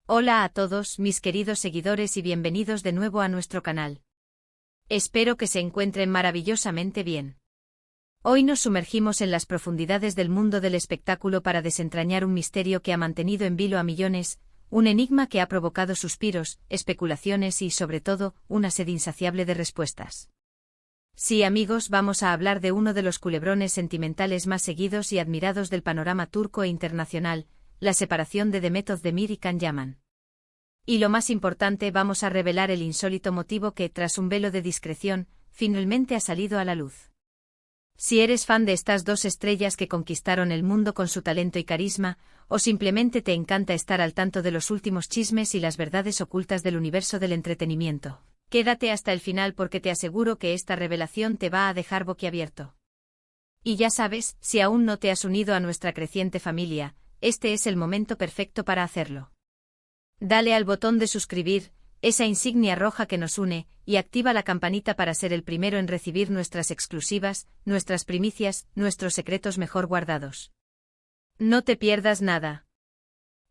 Hola a todos, mis queridos seguidores, y bienvenidos de nuevo a nuestro canal. Espero que se encuentren maravillosamente bien. Hoy nos sumergimos en las profundidades del mundo del espectáculo para desentrañar un misterio que ha mantenido en vilo a millones, un enigma que ha provocado suspiros, especulaciones y, sobre todo, una sed insaciable de respuestas. Sí, amigos, vamos a hablar de uno de los culebrones sentimentales más seguidos y admirados del panorama turco e internacional, la separación de Demet Özdemir y Can Yaman. Y lo más importante, vamos a revelar el insólito motivo que, tras un velo de discreción, finalmente ha salido a la luz. Si eres fan de estas dos estrellas que conquistaron el mundo con su talento y carisma, o simplemente te encanta estar al tanto de los últimos chismes y las verdades ocultas del universo del entretenimiento, quédate hasta el final porque te aseguro que esta revelación te va a dejar boquiabierto. Y ya sabes, si aún no te has unido a nuestra creciente familia, este es el momento perfecto para hacerlo. Dale al botón de suscribir, esa insignia roja que nos une, y activa la campanita para ser el primero en recibir nuestras exclusivas, nuestras primicias, nuestros secretos mejor guardados. No te pierdas nada.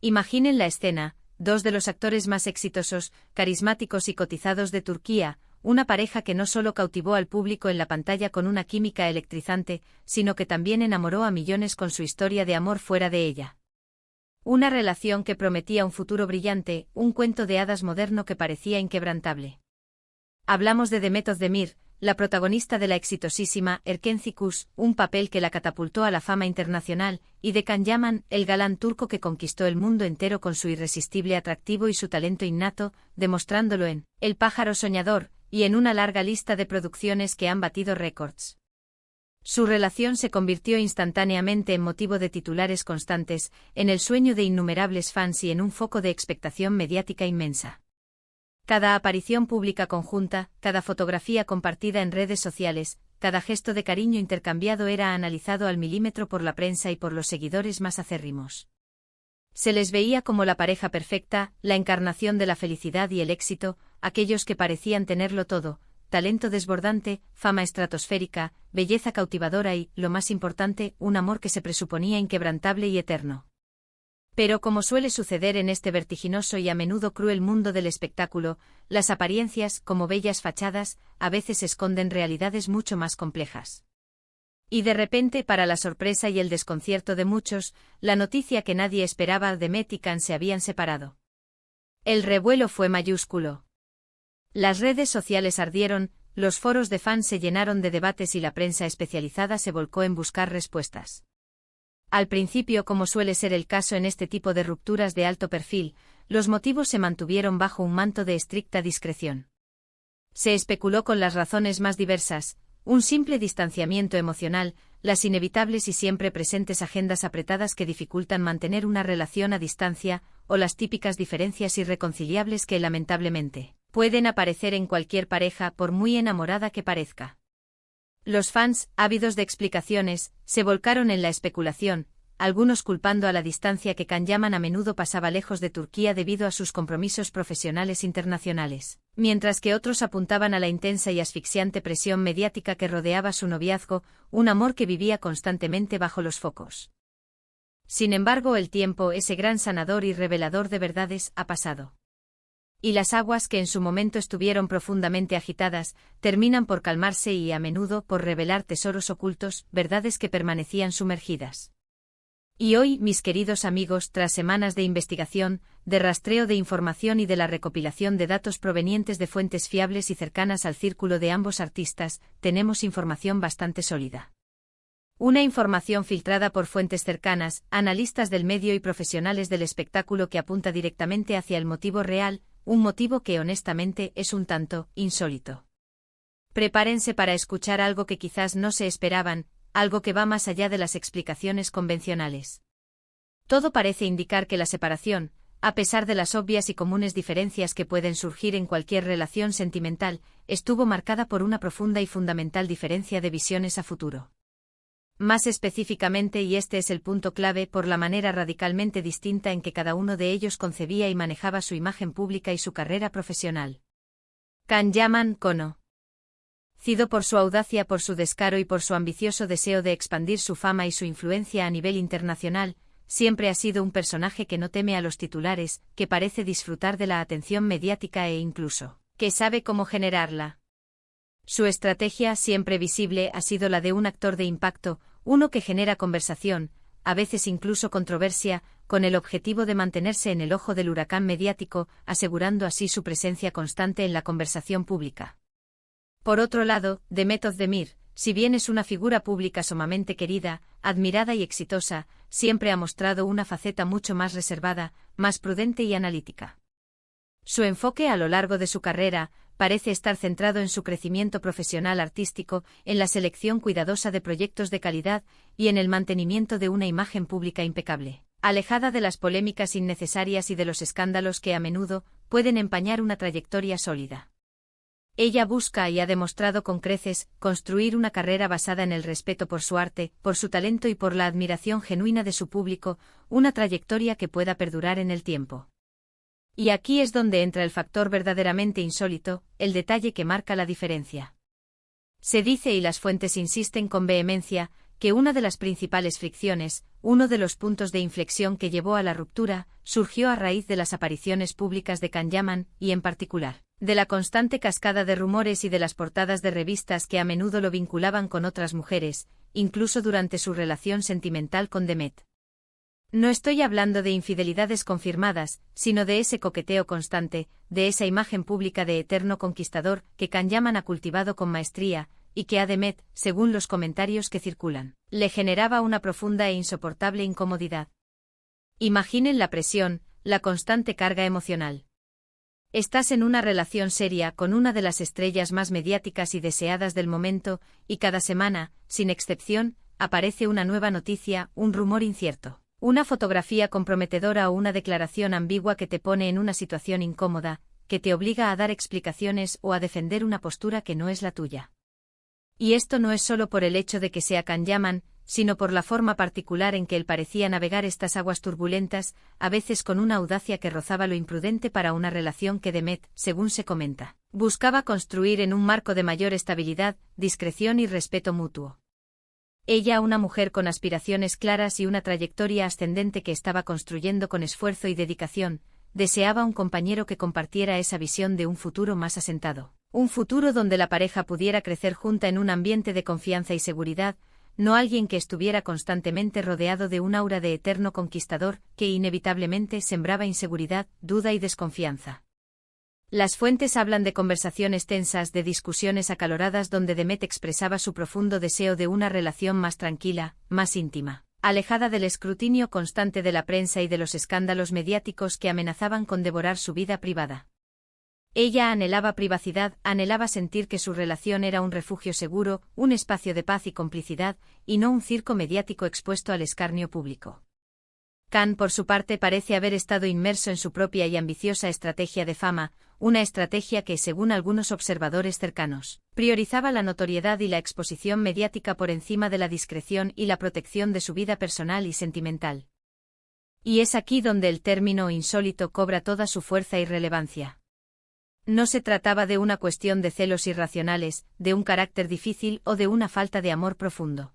Imaginen la escena: dos de los actores más exitosos, carismáticos y cotizados de Turquía, una pareja que no solo cautivó al público en la pantalla con una química electrizante, sino que también enamoró a millones con su historia de amor fuera de ella. Una relación que prometía un futuro brillante, un cuento de hadas moderno que parecía inquebrantable. Hablamos de Demet Özdemir, la protagonista de la exitosísima Erkenci Kuş, un papel que la catapultó a la fama internacional, y de Can Yaman, el galán turco que conquistó el mundo entero con su irresistible atractivo y su talento innato, demostrándolo en El pájaro soñador, y en una larga lista de producciones que han batido récords. Su relación se convirtió instantáneamente en motivo de titulares constantes, en el sueño de innumerables fans y en un foco de expectación mediática inmensa. Cada aparición pública conjunta, cada fotografía compartida en redes sociales, cada gesto de cariño intercambiado era analizado al milímetro por la prensa y por los seguidores más acérrimos. Se les veía como la pareja perfecta, la encarnación de la felicidad y el éxito, aquellos que parecían tenerlo todo: talento desbordante, fama estratosférica, belleza cautivadora y, lo más importante, un amor que se presuponía inquebrantable y eterno. Pero como suele suceder en este vertiginoso y a menudo cruel mundo del espectáculo, las apariencias, como bellas fachadas, a veces esconden realidades mucho más complejas. Y de repente, para la sorpresa y el desconcierto de muchos, la noticia que nadie esperaba: Demet y Can se habían separado. El revuelo fue mayúsculo. Las redes sociales ardieron, los foros de fans se llenaron de debates y la prensa especializada se volcó en buscar respuestas. Al principio, como suele ser el caso en este tipo de rupturas de alto perfil, los motivos se mantuvieron bajo un manto de estricta discreción. Se especuló con las razones más diversas: un simple distanciamiento emocional, las inevitables y siempre presentes agendas apretadas que dificultan mantener una relación a distancia, o las típicas diferencias irreconciliables que, lamentablemente, pueden aparecer en cualquier pareja por muy enamorada que parezca. Los fans, ávidos de explicaciones, se volcaron en la especulación, algunos culpando a la distancia que Can Yaman a menudo pasaba lejos de Turquía debido a sus compromisos profesionales internacionales, mientras que otros apuntaban a la intensa y asfixiante presión mediática que rodeaba su noviazgo, un amor que vivía constantemente bajo los focos. Sin embargo, el tiempo, ese gran sanador y revelador de verdades, ha pasado. Y las aguas que en su momento estuvieron profundamente agitadas, terminan por calmarse y, a menudo, por revelar tesoros ocultos, verdades que permanecían sumergidas. Y hoy, mis queridos amigos, tras semanas de investigación, de rastreo de información y de la recopilación de datos provenientes de fuentes fiables y cercanas al círculo de ambos artistas, tenemos información bastante sólida. Una información filtrada por fuentes cercanas, analistas del medio y profesionales del espectáculo que apunta directamente hacia el motivo real, un motivo que honestamente es un tanto insólito. Prepárense para escuchar algo que quizás no se esperaban, algo que va más allá de las explicaciones convencionales. Todo parece indicar que la separación, a pesar de las obvias y comunes diferencias que pueden surgir en cualquier relación sentimental, estuvo marcada por una profunda y fundamental diferencia de visiones a futuro. Más específicamente, y este es el punto clave, por la manera radicalmente distinta en que cada uno de ellos concebía y manejaba su imagen pública y su carrera profesional. Can Yaman, conocido por su audacia, por su descaro y por su ambicioso deseo de expandir su fama y su influencia a nivel internacional, siempre ha sido un personaje que no teme a los titulares, que parece disfrutar de la atención mediática e incluso, que sabe cómo generarla. Su estrategia, siempre visible, ha sido la de un actor de impacto, uno que genera conversación, a veces incluso controversia, con el objetivo de mantenerse en el ojo del huracán mediático, asegurando así su presencia constante en la conversación pública. Por otro lado, Demet Özdemir, si bien es una figura pública sumamente querida, admirada y exitosa, siempre ha mostrado una faceta mucho más reservada, más prudente y analítica. Su enfoque a lo largo de su carrera parece estar centrado en su crecimiento profesional artístico, en la selección cuidadosa de proyectos de calidad y en el mantenimiento de una imagen pública impecable, alejada de las polémicas innecesarias y de los escándalos que a menudo pueden empañar una trayectoria sólida. Ella busca y ha demostrado con creces construir una carrera basada en el respeto por su arte, por su talento y por la admiración genuina de su público, una trayectoria que pueda perdurar en el tiempo. Y aquí es donde entra el factor verdaderamente insólito, el detalle que marca la diferencia. Se dice, y las fuentes insisten con vehemencia, que una de las principales fricciones, uno de los puntos de inflexión que llevó a la ruptura, surgió a raíz de las apariciones públicas de Can Yaman, y en particular, de la constante cascada de rumores y de las portadas de revistas que a menudo lo vinculaban con otras mujeres, incluso durante su relación sentimental con Demet. No estoy hablando de infidelidades confirmadas, sino de ese coqueteo constante, de esa imagen pública de eterno conquistador que Can Yaman ha cultivado con maestría, y que a Demet, según los comentarios que circulan, le generaba una profunda e insoportable incomodidad. Imaginen la presión, la constante carga emocional. Estás en una relación seria con una de las estrellas más mediáticas y deseadas del momento, y cada semana, sin excepción, aparece una nueva noticia, un rumor incierto, una fotografía comprometedora o una declaración ambigua que te pone en una situación incómoda, que te obliga a dar explicaciones o a defender una postura que no es la tuya. Y esto no es solo por el hecho de que sea Can Yaman, sino por la forma particular en que él parecía navegar estas aguas turbulentas, a veces con una audacia que rozaba lo imprudente para una relación que Demet, según se comenta, buscaba construir en un marco de mayor estabilidad, discreción y respeto mutuo. Ella, una mujer con aspiraciones claras y una trayectoria ascendente que estaba construyendo con esfuerzo y dedicación, deseaba un compañero que compartiera esa visión de un futuro más asentado, un futuro donde la pareja pudiera crecer junta en un ambiente de confianza y seguridad, no alguien que estuviera constantemente rodeado de un aura de eterno conquistador que inevitablemente sembraba inseguridad, duda y desconfianza. Las fuentes hablan de conversaciones tensas, de discusiones acaloradas donde Demet expresaba su profundo deseo de una relación más tranquila, más íntima, alejada del escrutinio constante de la prensa y de los escándalos mediáticos que amenazaban con devorar su vida privada. Ella anhelaba privacidad, anhelaba sentir que su relación era un refugio seguro, un espacio de paz y complicidad, y no un circo mediático expuesto al escarnio público. Can, por su parte, parece haber estado inmerso en su propia y ambiciosa estrategia de fama, una estrategia que, según algunos observadores cercanos, priorizaba la notoriedad y la exposición mediática por encima de la discreción y la protección de su vida personal y sentimental. Y es aquí donde el término insólito cobra toda su fuerza y relevancia. No se trataba de una cuestión de celos irracionales, de un carácter difícil o de una falta de amor profundo.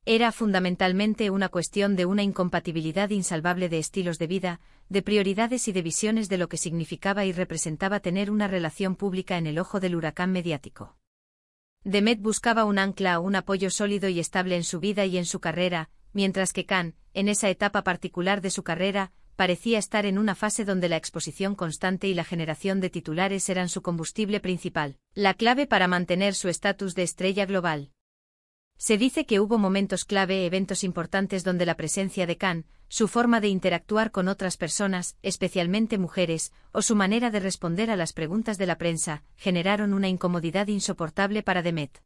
Era fundamentalmente una cuestión de una incompatibilidad insalvable de estilos de vida, de prioridades y de visiones de lo que significaba y representaba tener una relación pública en el ojo del huracán mediático. Demet buscaba un ancla, un apoyo sólido y estable en su vida y en su carrera, mientras que Can, en esa etapa particular de su carrera, parecía estar en una fase donde la exposición constante y la generación de titulares eran su combustible principal, la clave para mantener su estatus de estrella global. Se dice que hubo momentos clave, eventos importantes donde la presencia de Can, su forma de interactuar con otras personas, especialmente mujeres, o su manera de responder a las preguntas de la prensa, generaron una incomodidad insoportable para Demet.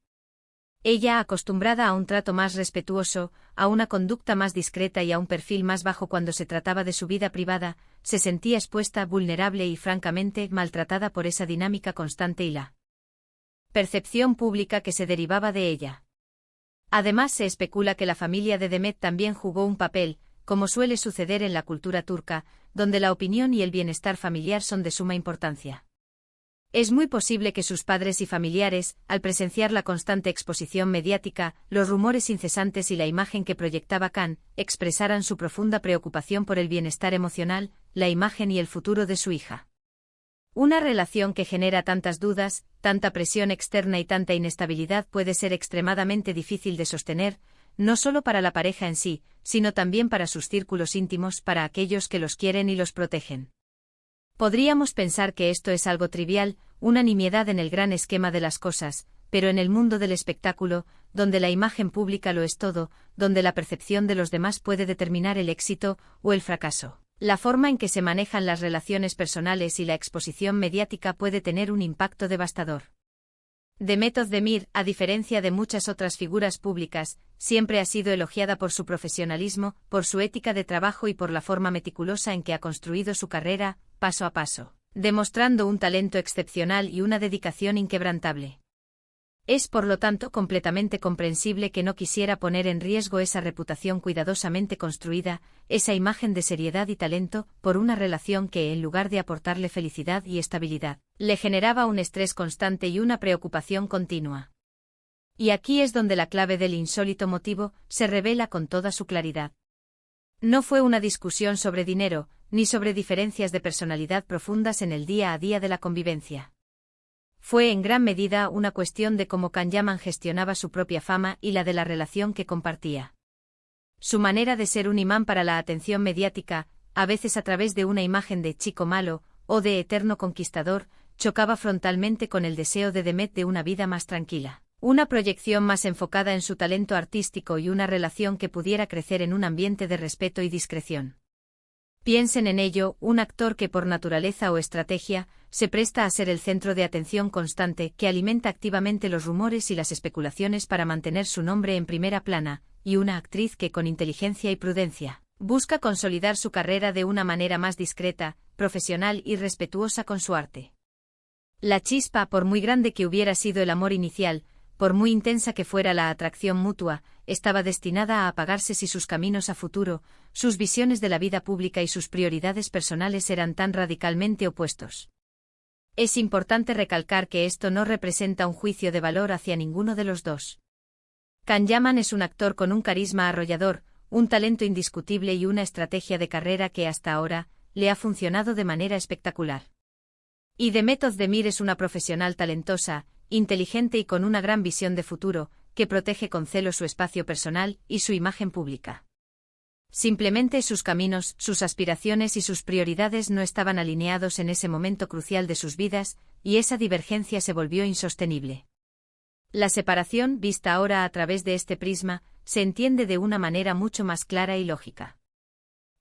Ella, acostumbrada a un trato más respetuoso, a una conducta más discreta y a un perfil más bajo cuando se trataba de su vida privada, se sentía expuesta, vulnerable y francamente maltratada por esa dinámica constante y la percepción pública que se derivaba de ella. Además, se especula que la familia de Demet también jugó un papel, como suele suceder en la cultura turca, donde la opinión y el bienestar familiar son de suma importancia. Es muy posible que sus padres y familiares, al presenciar la constante exposición mediática, los rumores incesantes y la imagen que proyectaba Khan, expresaran su profunda preocupación por el bienestar emocional, la imagen y el futuro de su hija. Una relación que genera tantas dudas, tanta presión externa y tanta inestabilidad puede ser extremadamente difícil de sostener, no solo para la pareja en sí, sino también para sus círculos íntimos, para aquellos que los quieren y los protegen. Podríamos pensar que esto es algo trivial, una nimiedad en el gran esquema de las cosas, pero en el mundo del espectáculo, donde la imagen pública lo es todo, donde la percepción de los demás puede determinar el éxito o el fracaso, la forma en que se manejan las relaciones personales y la exposición mediática puede tener un impacto devastador. Demet Özdemir, a diferencia de muchas otras figuras públicas, siempre ha sido elogiada por su profesionalismo, por su ética de trabajo y por la forma meticulosa en que ha construido su carrera, paso a paso, demostrando un talento excepcional y una dedicación inquebrantable. Es por lo tanto completamente comprensible que no quisiera poner en riesgo esa reputación cuidadosamente construida, esa imagen de seriedad y talento, por una relación que, en lugar de aportarle felicidad y estabilidad, le generaba un estrés constante y una preocupación continua. Y aquí es donde la clave del insólito motivo se revela con toda su claridad. No fue una discusión sobre dinero, ni sobre diferencias de personalidad profundas en el día a día de la convivencia. Fue en gran medida una cuestión de cómo Can Yaman gestionaba su propia fama y la de la relación que compartía. Su manera de ser un imán para la atención mediática, a veces a través de una imagen de chico malo, o de eterno conquistador, chocaba frontalmente con el deseo de Demet de una vida más tranquila, una proyección más enfocada en su talento artístico y una relación que pudiera crecer en un ambiente de respeto y discreción. Piensen en ello, un actor que por naturaleza o estrategia, se presta a ser el centro de atención constante que alimenta activamente los rumores y las especulaciones para mantener su nombre en primera plana, y una actriz que con inteligencia y prudencia, busca consolidar su carrera de una manera más discreta, profesional y respetuosa con su arte. La chispa, por muy grande que hubiera sido el amor inicial, por muy intensa que fuera la atracción mutua, estaba destinada a apagarse si sus caminos a futuro, sus visiones de la vida pública y sus prioridades personales eran tan radicalmente opuestos. Es importante recalcar que esto no representa un juicio de valor hacia ninguno de los dos. Can Yaman es un actor con un carisma arrollador, un talento indiscutible y una estrategia de carrera que hasta ahora le ha funcionado de manera espectacular. Y Demet Özdemir es una profesional talentosa, inteligente y con una gran visión de futuro, que protege con celo su espacio personal y su imagen pública. Simplemente sus caminos, sus aspiraciones y sus prioridades no estaban alineados en ese momento crucial de sus vidas, y esa divergencia se volvió insostenible. La separación, vista ahora a través de este prisma, se entiende de una manera mucho más clara y lógica.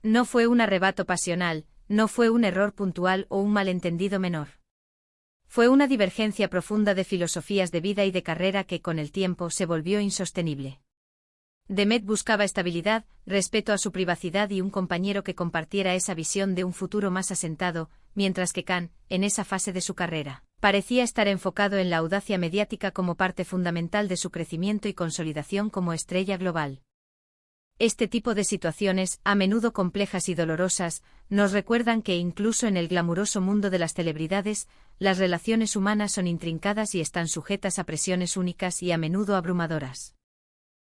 No fue un arrebato pasional, no fue un error puntual o un malentendido menor. Fue una divergencia profunda de filosofías de vida y de carrera que con el tiempo se volvió insostenible. Demet buscaba estabilidad, respeto a su privacidad y un compañero que compartiera esa visión de un futuro más asentado, mientras que Can, en esa fase de su carrera, parecía estar enfocado en la audacia mediática como parte fundamental de su crecimiento y consolidación como estrella global. Este tipo de situaciones, a menudo complejas y dolorosas, nos recuerdan que incluso en el glamuroso mundo de las celebridades, las relaciones humanas son intrincadas y están sujetas a presiones únicas y a menudo abrumadoras.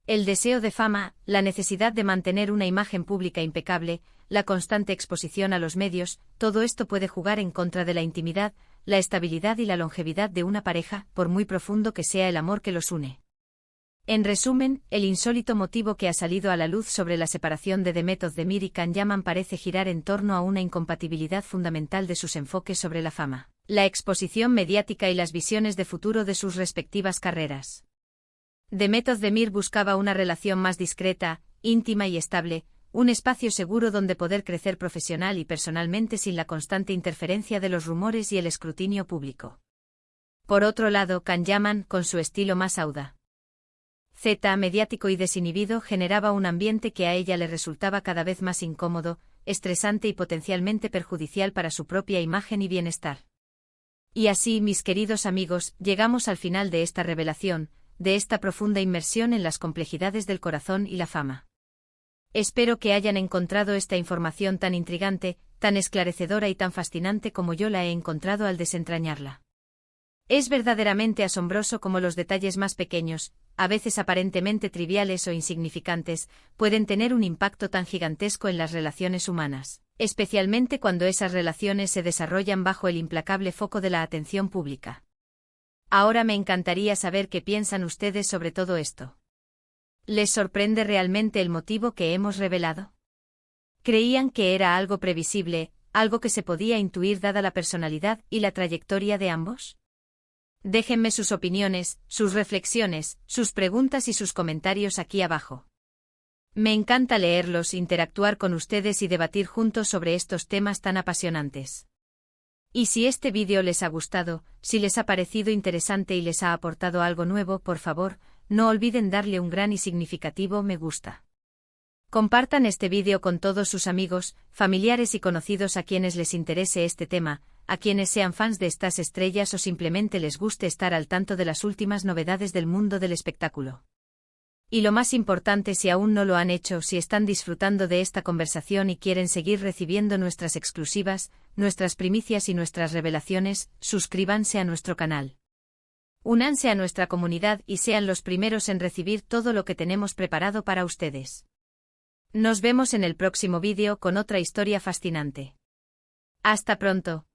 El deseo de fama, la necesidad de mantener una imagen pública impecable, la constante exposición a los medios, todo esto puede jugar en contra de la intimidad, la estabilidad y la longevidad de una pareja, por muy profundo que sea el amor que los une. En resumen, el insólito motivo que ha salido a la luz sobre la separación de Demet Özdemir y Can Yaman parece girar en torno a una incompatibilidad fundamental de sus enfoques sobre la fama, la exposición mediática y las visiones de futuro de sus respectivas carreras. Demet Özdemir buscaba una relación más discreta, íntima y estable, un espacio seguro donde poder crecer profesional y personalmente sin la constante interferencia de los rumores y el escrutinio público. Por otro lado, Can Yaman, con su estilo más audaz, mediático y desinhibido, generaba un ambiente que a ella le resultaba cada vez más incómodo, estresante y potencialmente perjudicial para su propia imagen y bienestar. Y así, mis queridos amigos, llegamos al final de esta revelación, de esta profunda inmersión en las complejidades del corazón y la fama. Espero que hayan encontrado esta información tan intrigante, tan esclarecedora y tan fascinante como yo la he encontrado al desentrañarla. Es verdaderamente asombroso cómo los detalles más pequeños, a veces aparentemente triviales o insignificantes, pueden tener un impacto tan gigantesco en las relaciones humanas, especialmente cuando esas relaciones se desarrollan bajo el implacable foco de la atención pública. Ahora me encantaría saber qué piensan ustedes sobre todo esto. ¿Les sorprende realmente el motivo que hemos revelado? ¿Creían que era algo previsible, algo que se podía intuir dada la personalidad y la trayectoria de ambos? Déjenme sus opiniones, sus reflexiones, sus preguntas y sus comentarios aquí abajo. Me encanta leerlos, interactuar con ustedes y debatir juntos sobre estos temas tan apasionantes. Y si este vídeo les ha gustado, si les ha parecido interesante y les ha aportado algo nuevo, por favor, no olviden darle un gran y significativo me gusta. Compartan este vídeo con todos sus amigos, familiares y conocidos a quienes les interese este tema, a quienes sean fans de estas estrellas o simplemente les guste estar al tanto de las últimas novedades del mundo del espectáculo. Y lo más importante, si aún no lo han hecho, si están disfrutando de esta conversación y quieren seguir recibiendo nuestras exclusivas, nuestras primicias y nuestras revelaciones, suscríbanse a nuestro canal. Únanse a nuestra comunidad y sean los primeros en recibir todo lo que tenemos preparado para ustedes. Nos vemos en el próximo vídeo con otra historia fascinante. Hasta pronto.